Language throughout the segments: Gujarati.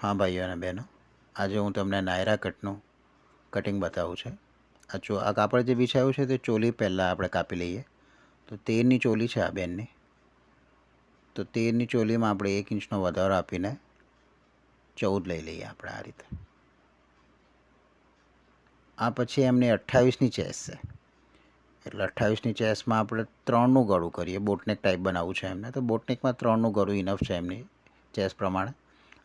हाँ भाइयों અને બહેનો, આજે હું તમને નાયરા કટનું કટિંગ બતાવું છે। આ કાપડ જે બિછાયું છે તે ચોલી પહેલાં આપણે કાપી લઈએ। તો 13ની ચોલી છે આ બેનની। તો 13ની ચોલીમાં આપણે 1 ઇંચનો વધારો આપીને 14 લઈ લઈએ આપણે આ રીતે। આ પછી એમની 28ની ચેસ છે, એટલે 28ની ચેસમાં આપણે 3નું ગળું કરીએ। બોટનેક ટાઈપ બનાવવું છે એમને, તો બોટનેકમાં 3નું ગળું ઇનફ છે એમની ચેસ પ્રમાણે,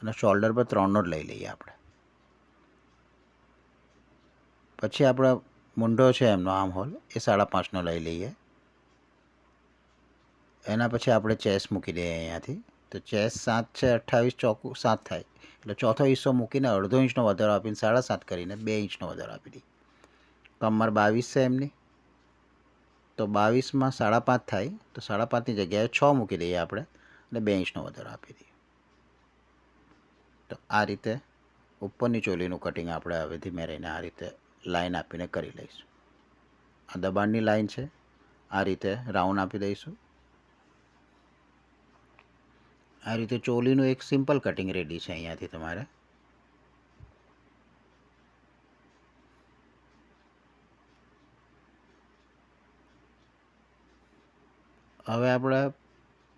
અને શોલ્ડર પર 3નો જ લઈ લઈએ આપણે। પછી આપણો મૂંઢો છે એમનો આર્મ હોલ એ 5.5નો લઈ લઈએ। એના પછી આપણે ચેસ મૂકી દઈએ અહીંયાથી। તો ચેસ 7 છે, 28 ચોકું 7 થાય, એટલે ચોથો હિસ્સો મૂકીને અડધો ઇંચનો વધારો આપીને 7.5 કરીને 2 ઇંચનો વધારો આપી દઈએ। કમર 22 છે એમની, તો 22માં 5.5 થાય, તો 5.5ની જગ્યાએ 6 મૂકી દઈએ આપણે અને 2 ઇંચનો વધારો આપી દઈએ। તો આ રીતે ઉપરની ચોલીનું કટિંગ આપણે હવે ધીમે રહીને આ રીતે લાઈન આપીને કરી લઈશું। આ દબાણની લાઈન છે, આ રીતે રાઉન્ડ આપી દઈશું। આ રીતે ચોલીનું એક સિમ્પલ કટિંગ રેડી છે અહીંયાથી તમારે। હવે આપણે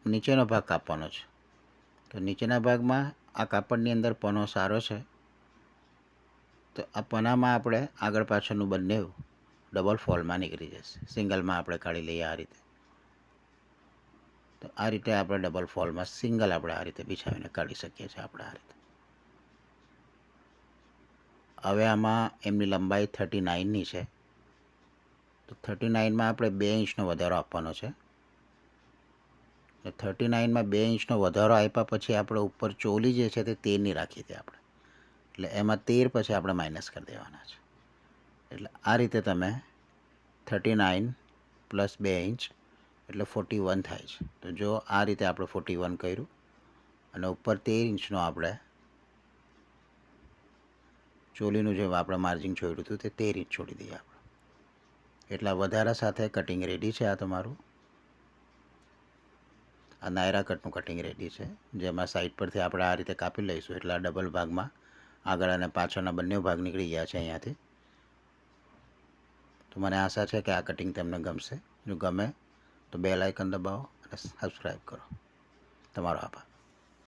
નીચેનો ભાગ કાપવાનો છે। તો નીચેના ભાગમાં આ કાપડની અંદર પનો સારો છે, તો આ પનામાં આપણે આગળ પાછળનું બંને ડબલ ફોલ્ડમાં નીકળી જશે। સિંગલમાં આપણે કાઢી લઈએ આ રીતે। તો આ રીતે આપણે ડબલ ફોલ્ડમાં સિંગલ આપણે આ રીતે બિછાવીને કાઢી શકીએ છીએ આપણે આ રીતે। હવે આમાં એમની લંબાઈ 39ની છે, તો 39માં આપણે 2 ઇંચનો વધારો આપવાનો છે। 39માં 2 ઇંચનો વધારો આપ્યા પછી આપણે ઉપર ચોલી જે છે તે 13ની રાખી હતી આપણે, એટલે એમાં 13 પછી આપણે માઇનસ કરી દેવાના છે। એટલે આ રીતે તમે 39 પ્લસ 2 ઇંચ એટલે 41 થાય છે। તો જો આ રીતે આપણે 41 કર્યું, અને ઉપર 13 ઇંચનો આપણે ચોલીનું જે આપણે માર્જિન છોડ્યું હતું તે 13 ઇંચ છોડી દઈએ આપણે। એટલા વધારા સાથે કટિંગ રેડી છે આ તમારું। આ નાયરા કટનું કટિંગ રેડી છે, જેમાં સાઈડ પરથી આપણે આ રીતે કાપી લઈશું એટલે આ ડબલ ભાગમાં આગળ અને પાછળના બંને ભાગ નીકળી ગયા છે અહીંયાથી। તો મને આશા છે કે આ કટિંગ તમને ગમશે। જો ગમે તો બેલ આઇકન દબાવો અને સબસ્ક્રાઈબ કરો। તમારો આભાર।